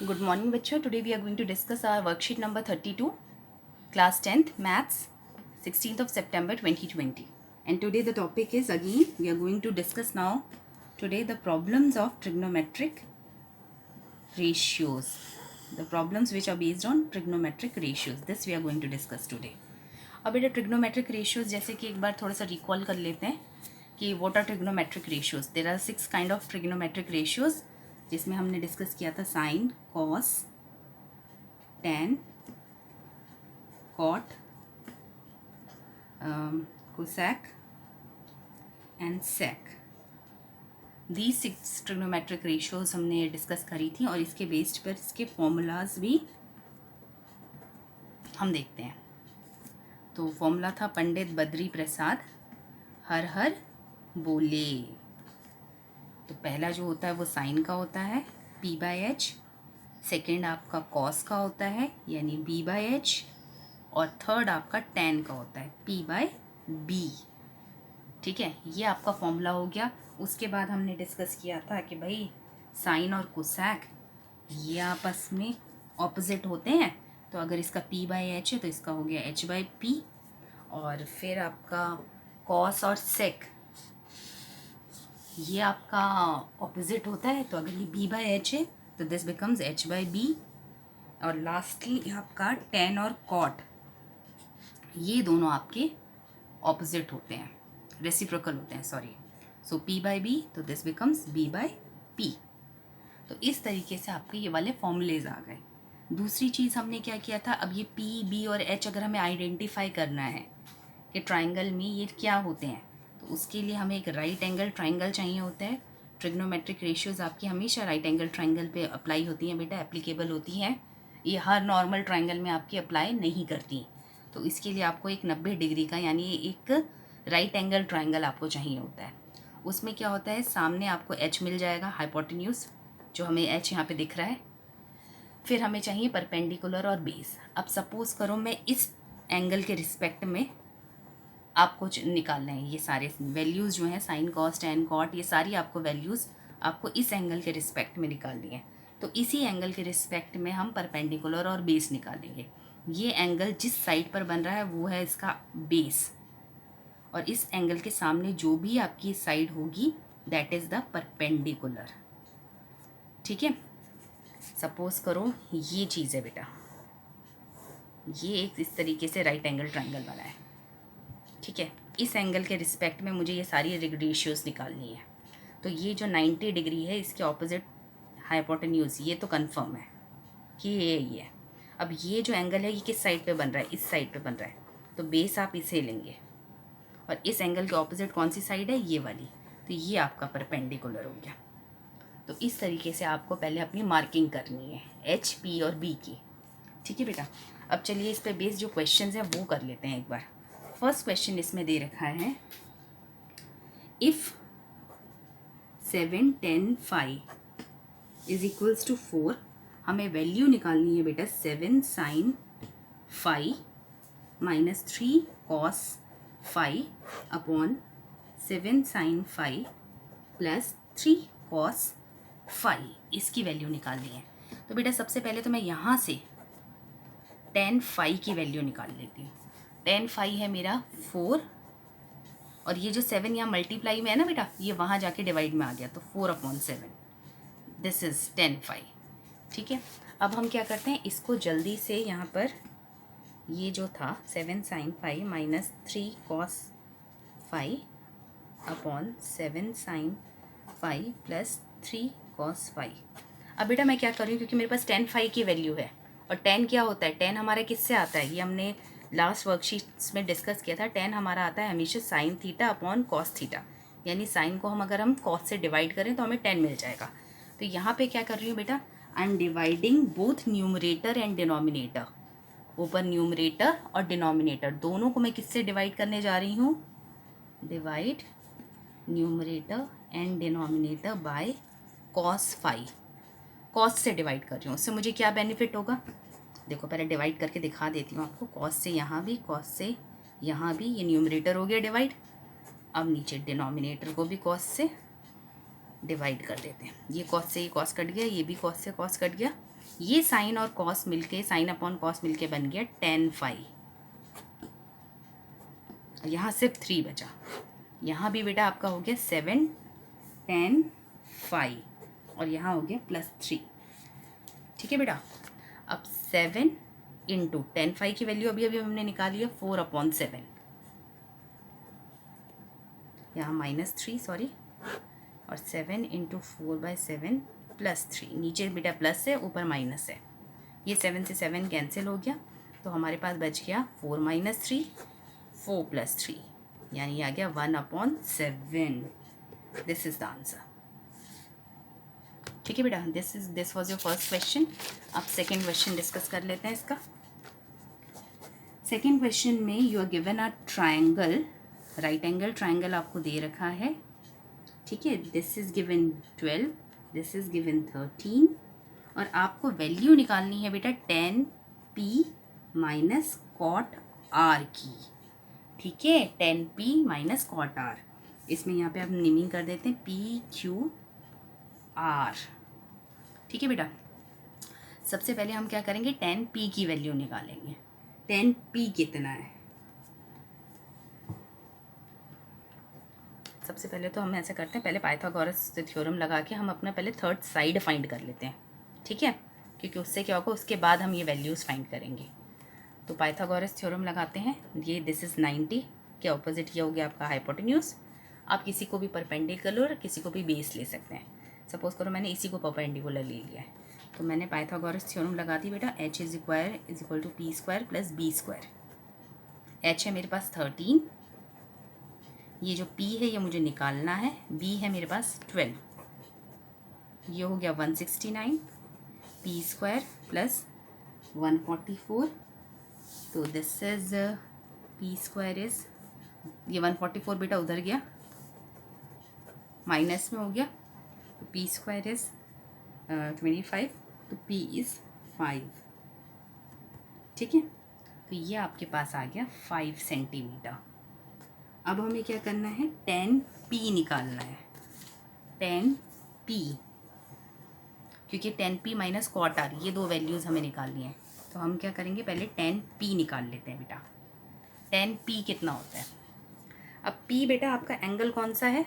Good morning, bachcho. Today we are going to discuss our worksheet number 32, class 10th, maths, 16th of September 2020. And today the topic is, again, we are going to discuss now today the problems of trigonometric ratios. The problems which are based on trigonometric ratios. This we are going to discuss today. अब बेटा trigonometric ratios जैसे कि एक बार थोड़ा सा recall कर लेते हैं कि what are trigonometric ratios. There are 6 kind of trigonometric ratios जिसमें हमने डिस्कस किया था sine, cos, tan, cot, cosec and sec. The 6 trigonometric ratios हमने डिस्कस करी थी और इसके बेस्ड पर इसके फॉर्मूलाज भी हम देखते हैं. तो फॉर्मूला था पंडित बद्री प्रसाद हर हर बोले. तो पहला जो होता है वो साइन का होता है p/h. सेकेंड आपका कॉस का होता है यानी b/h. और थर्ड आपका टैन का होता है p/b. ठीक है, ये आपका फॉर्मूला हो गया. उसके बाद हमने डिस्कस किया था कि भाई साइन और कोसेक ये आपस में ऑपोजिट होते हैं. तो अगर इसका p/h है तो इसका हो गया h/p. और फिर आपका कॉस और सेक ये आपका ऑपोजिट होता है. तो अगर ये b/h है तो दिस बिकम्स h/b. और लास्टली आपका टैन और कॉट ये दोनों आपके ऑपोजिट होते हैं, रेसिप्रोकल होते हैं, सॉरी. सो p/b तो दिस बिकम्स b/p. तो इस तरीके से आपके ये वाले फॉर्मूलेज आ गए. दूसरी चीज़ हमने क्या किया था, अब ये p, b और h अगर हमें आइडेंटिफाई करना है कि ट्राइंगल में ये क्या होते हैं तो उसके लिए हमें एक राइट एंगल ट्राइंगल चाहिए होता है. ट्रिग्नोमेट्रिक रेशियोज आपकी हमेशा राइट एंगल ट्राइंगल पे अप्लाई होती हैं बेटा, एप्लीकेबल होती हैं. ये हर नॉर्मल ट्राइंगल में आपकी अप्लाई नहीं करती. तो इसके लिए आपको एक 90 डिग्री का यानी एक राइट एंगल ट्राइंगल आपको चाहिए होता है. उसमें क्या होता है, सामने आपको h मिल जाएगा हाइपोटेन्यूज, जो हमें h यहाँ पे दिख रहा है. फिर हमें चाहिए परपेंडिकुलर और बेस. अब सपोज़ करो मैं इस एंगल के रिस्पेक्ट में आपको निकालना है. ये सारे वैल्यूज़ जो हैं साइन, कॉस, टैन, कॉट, ये सारी आपको वैल्यूज़ आपको इस एंगल के रिस्पेक्ट में निकालनी है. तो इसी एंगल के रिस्पेक्ट में हम परपेंडिकुलर और बेस निकालेंगे. ये एंगल जिस साइड पर बन रहा है वो है इसका बेस. और इस एंगल के सामने जो भी आपकी साइड होगी दैट इज़ द परपेंडिकुलर. ठीक है, सपोज करो ये चीज़ है बेटा, ये एक इस तरीके से राइट एंगल ट्राइंगल बना है. ठीक है, इस एंगल के रिस्पेक्ट में मुझे ये सारी रेशियोज निकालनी है. तो ये जो 90 डिग्री है इसके ऑपोजिट हाइपोटेन्यूज ये तो कंफर्म है कि ये है. अब ये जो एंगल है ये किस साइड पे बन रहा है, इस साइड पे बन रहा है. तो बेस आप इसे लेंगे और इस एंगल के ऑपोजिट कौन सी साइड है, ये वाली. तो ये आपका परपेंडिकुलर हो गया. तो इस तरीके से आपको पहले अपनी मार्किंग करनी है एच, पी और बी की. ठीक है बेटा, अब चलिए इस पे बेस्ड जो क्वेश्चन हैं वो कर लेते हैं एक बार. फर्स्ट क्वेश्चन इसमें दे रखा है, इफ़ 7, 10, 5 इज इक्वल्स टू 4. हमें वैल्यू निकालनी है बेटा 7 sine 5 minus 3 cos 5 upon 7 sine 5 plus 3 cos 5. इसकी वैल्यू निकालनी है. तो बेटा सबसे पहले तो मैं यहाँ से tan 5 की वैल्यू निकाल लेती हूँ. tan 5 है मेरा 4 और ये जो 7 यहाँ मल्टीप्लाई में है ना बेटा, ये वहाँ जाके डिवाइड में आ गया. तो 4/7 दिस इज़ tan 5. ठीक है, अब हम क्या करते हैं, इसको जल्दी से यहाँ पर ये जो था 7 sine 5 minus 3 cos 5 upon 7 sine 5 plus 3 cos 5. अब बेटा मैं क्या कर रही हूँ, क्योंकि मेरे पास tan 5 की वैल्यू है. और tan क्या होता है, tan हमारा किससे आता है, ये हमने लास्ट वर्कशीट्स में डिस्कस किया था. tan हमारा आता है हमेशा sine theta upon cos theta. यानी साइन को हम अगर हम कॉस से डिवाइड करें तो हमें tan मिल जाएगा. तो यहाँ पे क्या कर रही हूँ बेटा, I am dividing both numerator and denominator. ऊपर न्यूमरेटर और डिनोमिनेटर दोनों को मैं किससे डिवाइड करने जा रही हूँ, divide numerator and denominator by cos 5. Cos से डिवाइड कर रही हूँ, उससे मुझे क्या बेनिफिट होगा, देखो पहले डिवाइड करके दिखा देती हूँ आपको. कॉस से यहाँ भी, कॉस से यहाँ भी, ये न्यूमरेटर हो गया डिवाइड. अब नीचे डिनोमिनेटर को भी कॉस से डिवाइड कर देते हैं. ये कॉस से ये कॉस कट गया, ये भी कॉस से कॉस कट गया. ये साइन और कॉस मिलके, साइन अपॉन कॉस मिलके बन गया tan फाई। यहाँ सिर्फ 3 बचा। यहाँ भी बेटा आपका हो गया 7 tan फाई और यहाँ हो गया +3। ठीक है बेटा। अब 7 इंटू tan फाई की वैल्यू अभी अभी हमने निकाली है 4/7, यहाँ -3 सॉरी, और 7 इंटू 4/7 +3, नीचे बेटा प्लस है ऊपर माइनस है, ये 7 से 7 कैंसिल हो गया, तो हमारे पास बच गया 4 - 3 4 + 3, यानी आ गया 1/7। This is the answer. ठीक है बेटा, this was your first question. अब सेकेंड क्वेश्चन डिस्कस कर लेते हैं इसका। सेकेंड क्वेश्चन में you are given a triangle, right angle triangle आपको दे रखा है। ठीक है, this is given 12, this is given 13, और आपको वैल्यू निकालनी है बेटा tan p minus cot r की। ठीक है, tan p minus cot r, इसमें यहाँ पे आप नेमिंग कर देते हैं PQR। ठीक है बेटा, सबसे पहले हम क्या करेंगे, tan p की वैल्यू निकालेंगे। tan p कितना है, सबसे पहले तो हम ऐसे करते हैं, पहले पाइथागोरस थ्योरम लगा के हम अपना पहले थर्ड साइड फाइंड कर लेते हैं। ठीक है, क्योंकि उससे क्या होगा, उसके बाद हम ये वैल्यूज़ फाइंड करेंगे। तो पाइथागोरस थ्योरम लगाते हैं। ये दिस इज़ 90 के ऑपोजिट, ये हो गया आपका हाइपोटेन्यूज। आप किसी को भी परपेंडिकुलर और किसी को भी बेस ले सकते हैं। सपोज करो मैंने इसी को परपेंडिकुलर ले लिया है, तो मैंने पाइथागोरस थ्योरम लगा दी बेटा, h = p² + b²। h है मेरे पास 13, ये जो p है ये मुझे निकालना है, b है मेरे पास 12, ये हो गया 169, p² + 144, तो दिस इज p² इज, ये 144 बेटा उधर गया, माइनस में हो गया, तो p² इज 25, तो p इज़ 5। ठीक है, तो ये आपके पास आ गया 5 सेंटीमीटर। अब हमें क्या करना है, tan p निकालना है, tan p, क्योंकि tan p minus cot r, ये दो वैल्यूज़ हमें निकालनी है। तो हम क्या करेंगे, पहले tan p निकाल लेते हैं बेटा। tan p कितना होता है, अब p बेटा आपका एंगल कौन सा है,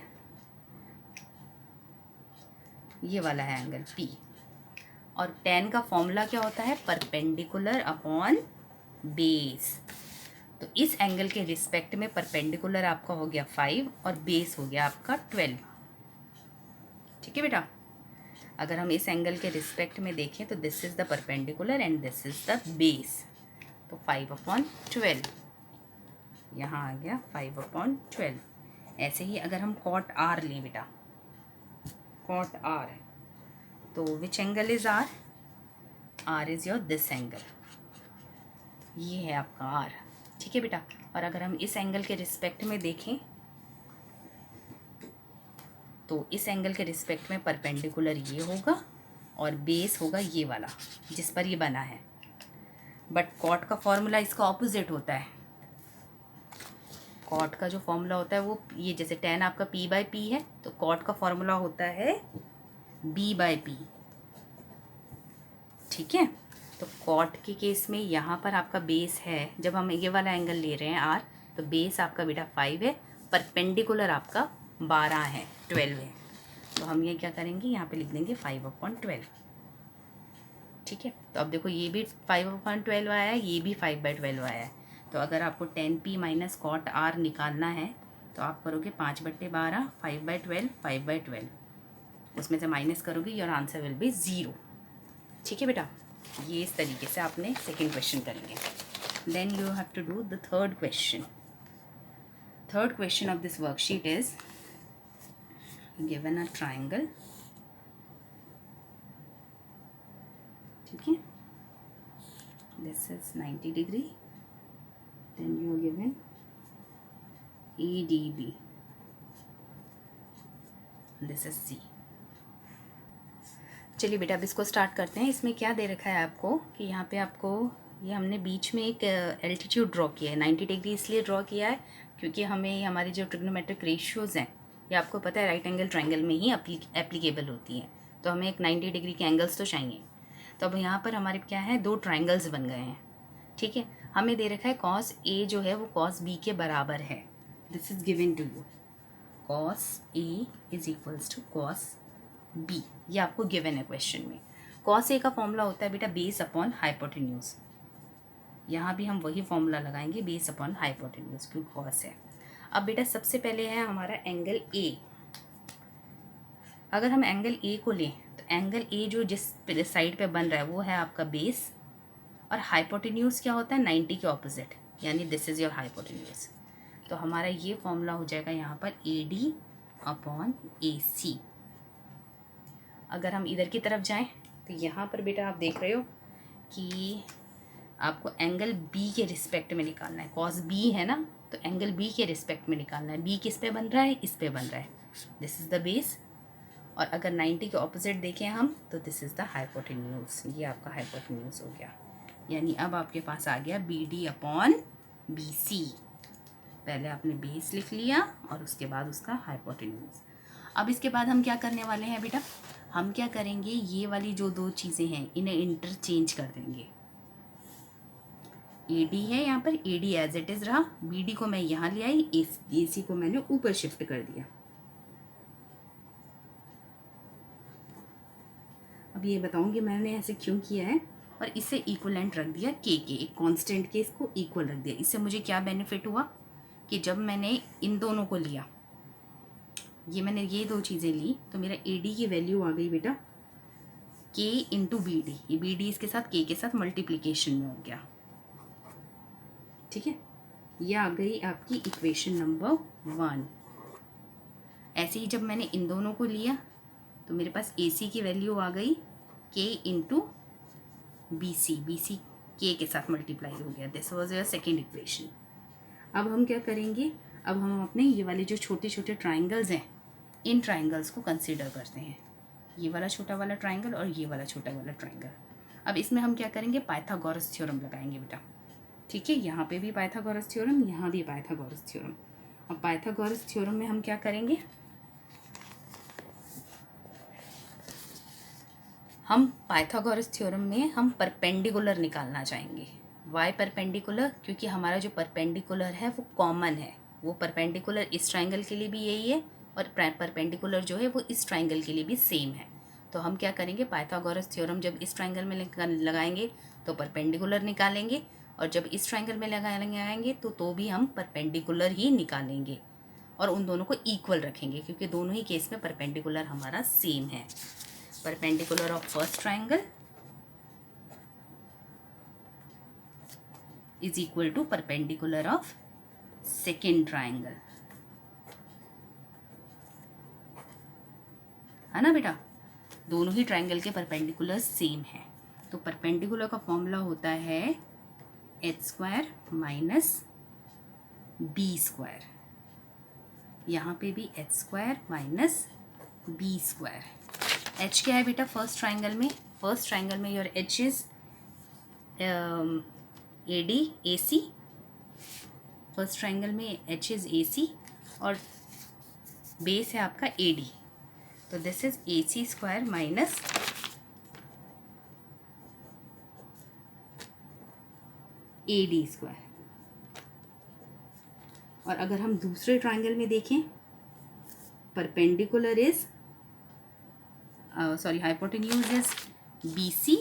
ये वाला है एंगल p, और tan का फॉर्मूला क्या होता है, परपेंडिकुलर अपॉन बेस। तो इस एंगल के रिस्पेक्ट में परपेंडिकुलर आपका हो गया 5 और बेस हो गया आपका 12। ठीक है बेटा, अगर हम इस एंगल के रिस्पेक्ट में देखें तो this is the perpendicular and this is the base, तो 5/12 यहाँ आ गया 5/12। ऐसे ही अगर हम कॉट r लें बेटा, कॉट r, तो which angle is r, r is your this angle, ये है आपका r। ठीक है बेटा, और अगर हम इस एंगल के रिस्पेक्ट में देखें तो इस एंगल के रिस्पेक्ट में परपेंडिकुलर ये होगा और बेस होगा ये वाला जिस पर ये बना है, बट कॉट का फॉर्मूला इसका ऑपोजिट होता है। कॉट का जो फॉर्मूला होता है वो ये, जैसे tan आपका p/p है, तो कॉट का फॉर्मूला होता है b/p। ठीक है, तो कॉट के केस में यहाँ पर आपका बेस है, जब हम ये वाला एंगल ले रहे हैं r, तो बेस आपका बेटा 5 है, परपेंडिकुलर आपका 12 है, 12 है, तो हम ये क्या करेंगे, यहाँ पे लिख देंगे 5/12। ठीक है, तो अब देखो ये भी 5/12 आया है, ये भी 5/12 आया है, तो अगर आपको tan p minus cot r निकालना है तो आप करोगे 5/12, 5/12, 5/12, उसमें से माइनस करोगे, योर आंसर विल बी 0। ठीक है बेटा, ये इस तरीके से आपने सेकेंड क्वेश्चन करेंगे। Then you have to do the third question. Third question of this worksheet is given a triangle. ठीक है, this is 90 degree, then you are given ADB, this is C। चलिए बेटा अब इसको स्टार्ट करते हैं। इसमें क्या दे रखा है आपको कि यहाँ पे आपको ये हमने बीच में एक एल्टीट्यूड ड्रॉ किया है, 90 डिग्री इसलिए ड्रॉ किया है क्योंकि हमें हमारी जो ट्रिग्नोमेट्रिक रेशियोज़ हैं ये आपको पता है राइट एंगल ट्रायंगल में ही एप्लीकेबल होती हैं, तो हमें एक 90 डिग्री के एंगल्स तो चाहिए। तो अब यहाँ पर हमारे क्या है, 2 ट्राइंगल्स बन गए हैं। ठीक है, हमें दे रखा है कॉस ए जो है वो कॉस बी के बराबर है। This is given to you, cos A is equals to cos B, ये आपको गिवन है क्वेश्चन में। कॉस ए का फॉर्मूला होता है बेटा बेस अपॉन हाइपोटेन्यूज। यहाँ भी हम वही फॉर्मूला लगाएंगे, बेस अपॉन हाइपोटेन्यूज, क्योंकि कॉस है। अब बेटा सबसे पहले है हमारा एंगल ए। अगर हम एंगल ए को लें तो एंगल ए जो जिस साइड पे बन रहा है वो है आपका बेस, और हाइपोटेन्यूज क्या होता है, 90 के ऑपोजिट, यानी दिस इज़ योर हाइपोटेन्यूज। तो हमारा ये फॉर्मूला हो जाएगा यहाँ पर ए डी अपॉन ए सी। अगर हम इधर की तरफ जाएं तो यहाँ पर बेटा आप देख रहे हो कि आपको एंगल बी के रिस्पेक्ट में निकालना है। कॉस बी है ना, तो एंगल बी के रिस्पेक्ट में निकालना है। बी किस पे बन रहा है, इस पे बन रहा है, दिस इज़ द बेस। और अगर 90 के ऑपोजिट देखें हम तो दिस इज़ द हाइपोटेन्यूज, ये आपका हाइपोटेन्यूज हो गया। यानी अब आपके पास आ गया B D upon B C. पहले आपने बेस लिख लिया और उसके बाद उसका हाइपोटेन्यूज। अब इसके बाद हम क्या करने वाले हैं बेटा, हम क्या करेंगे, ये वाली जो 2 चीज़ें हैं इन्हें इंटरचेंज कर देंगे। ए डी है यहाँ पर, A D as it is रहा, बी डी को मैं यहाँ ले आई, ए सी को मैंने ऊपर शिफ्ट कर दिया। अब ये बताऊँगी मैंने ऐसे क्यों किया है, और इससे इक्वलेंट रख दिया के, एक कांस्टेंट के इसको इक्वल रख दिया। इससे मुझे क्या बेनिफिट हुआ कि जब मैंने इन दोनों को लिया, मैंने ये 2 चीज़ें ली, तो मेरा ए डी की वैल्यू आ गई बेटा के इंटू बी डी। ये बी डी इसके साथ के साथ मल्टीप्लिकेशन में हो गया। ठीक है, ये आ गई आपकी इक्वेशन नंबर 1। ऐसे ही जब मैंने इन दोनों को लिया तो मेरे पास ए सी की वैल्यू आ गई के इंटू बी सी के साथ मल्टीप्लाई हो गया। This was your second equation. अब हम क्या करेंगे, अब हम अपने ये वाले जो छोटे छोटे ट्राइंगल्स हैं इन ट्राइंगल्स को कंसीडर करते हैं। ये वाला छोटा वाला ट्राइंगल और ये वाला छोटा वाला ट्राइंगल। अब इसमें हम क्या करेंगे, पाइथागोरस थ्योरम लगाएंगे बेटा। ठीक है, यहाँ पे भी पाइथागोरस थ्योरम, यहाँ भी पाइथागोरस थ्योरम। अब पाइथागोरस थ्योरम में हम क्या करेंगे, हम पाइथागोरस थ्योरम में हम परपेंडिकुलर निकालना चाहेंगे। वाई परपेंडिकुलर, क्योंकि हमारा जो परपेंडिकुलर है वो कॉमन है। वो परपेंडिकुलर इस ट्राइंगल के लिए भी यही है और परपेंडिकुलर जो है वो इस ट्राइंगल के लिए भी सेम है। तो हम क्या करेंगे, पाइथागोरस थ्योरम जब इस ट्राइंगल में लगाएंगे तो परपेंडिकुलर निकालेंगे, और जब इस ट्राइंगल में लगाएंगे तो भी हम परपेंडिकुलर ही निकालेंगे और उन दोनों को इक्वल रखेंगे, क्योंकि दोनों ही केस में परपेंडिकुलर हमारा सेम है। Perpendicular of first triangle is equal to perpendicular of second triangle, है ना बेटा। दोनों ही ट्राइंगल के परपेंडिकुलर सेम है। तो परपेंडिकुलर का फॉर्मूला होता है H square minus B square. यहाँ पे भी H square minus B square. H क्या है बेटा फर्स्ट ट्राइंगल में your H is A D A C. First triangle में एच इज ए सी और बेस है आपका ए डी। तो this is A C square minus A D square. और अगर हम दूसरे ट्राइंगल में देखें, perpendicular is hypotenuse is B C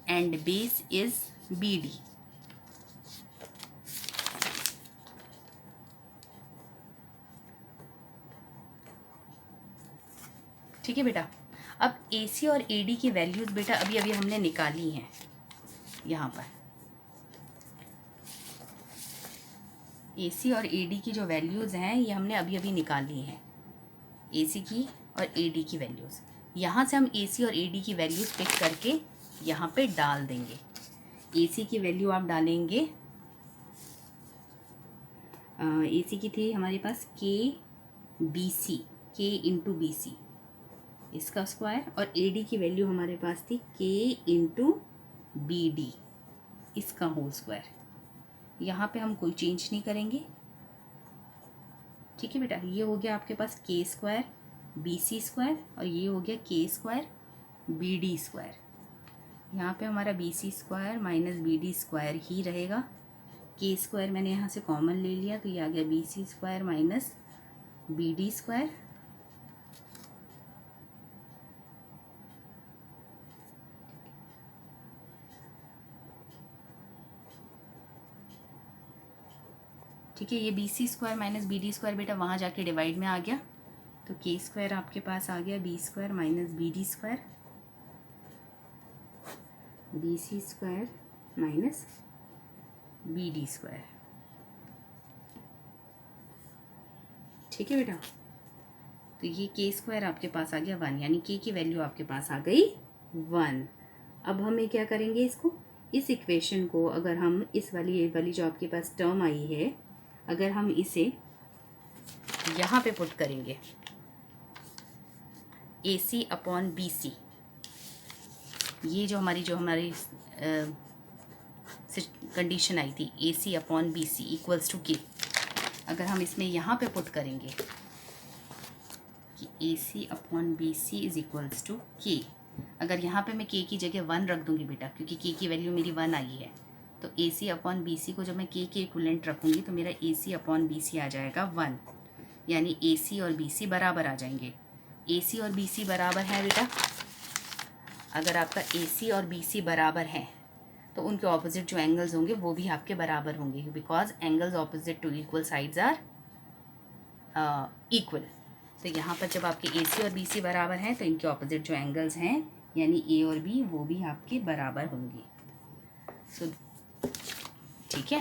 and base is B D. ठीक है बेटा। अब ए सी और ए डी की वैल्यूज बेटा अभी अभी हमने निकाली हैं। यहाँ पर ए सी और ए डी की जो वैल्यूज़ हैं ये हमने अभी अभी निकाली हैं, ए सी की और ए डी की वैल्यूज़। यहाँ से हम ए सी और ए डी की वैल्यूज़ पिक करके यहाँ पे डाल देंगे। ए सी की वैल्यू आप डालेंगे, ए सी की थी हमारे पास के बी सी, के इंटू बी सी इसका स्क्वायर, और ए डी की वैल्यू हमारे पास थी के इंटू बी डी इसका होल स्क्वायर। यहाँ पे हम कोई चेंज नहीं करेंगे। ठीक है बेटा, ये हो गया आपके पास के स्क्वायर बी सी स्क्वायर और ये हो गया के स्क्वायर बी डी स्क्वायर। यहाँ पे हमारा B C square minus B D square ही रहेगा। के स्क्वायर मैंने यहाँ से कॉमन ले लिया तो ये आ गया B C square minus B D square. ठीक है, ये B C square minus B D square बेटा वहाँ जाके डिवाइड में आ गया, तो के स्क्वायर आपके पास आ गया B square minus B D square, B C square minus B D square. ठीक है बेटा, तो ये के स्क्वायर आपके पास आ गया 1, यानी के की वैल्यू आपके पास आ गई 1। अब हमें क्या करेंगे, इसको, इस इक्वेशन को अगर हम इस वाली जो आपके पास टर्म आई है, अगर हम इसे यहाँ पे पुट करेंगे ए सी अपॉन बी सी, ये जो हमारी कंडीशन आई थी A C upon B C equals to K, अगर हम इसमें यहाँ पे पुट करेंगे कि A C upon B C is equals to K, अगर यहाँ पे मैं के की जगह 1 रख दूँगी बेटा, क्योंकि के की वैल्यू मेरी 1 आई है, तो ए सी अपॉन बी सी को जब मैं के इक्विवेलेंट रखूँगी तो मेरा ए सी अपॉन बी सी आ जाएगा 1, यानी ए सी और बी सी बराबर आ जाएंगे। ए सी और बी सी बराबर है बेटा, अगर आपका ए सी और बी सी बराबर है तो उनके ऑपोजिट जो एंगल्स होंगे वो भी आपके बराबर होंगे, because angles opposite to equal sides are equal. तो यहाँ पर जब आपके ए सी और बी सी बराबर हैं तो इनके ऑपोजिट जो एंगल्स हैं यानी ए और बी वो भी आपके बराबर होंगे। सो ठीक है,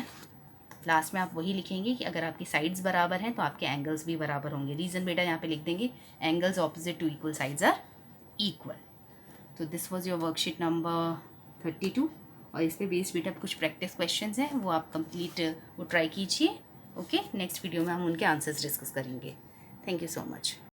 लास्ट में आप वही लिखेंगे कि अगर आपकी साइड्स बराबर हैं तो आपके एंगल्स भी बराबर होंगे। रीज़न बेटा यहाँ पे लिख देंगे angles opposite to equal sides are equal. तो this was your worksheet number 32, और इस पे बेस्ड बेटा कुछ प्रैक्टिस क्वेश्चंस हैं वो आप कंप्लीट वो ट्राई कीजिए। ओके, नेक्स्ट वीडियो में हम उनके आंसर्स डिस्कस करेंगे। Thank you so much.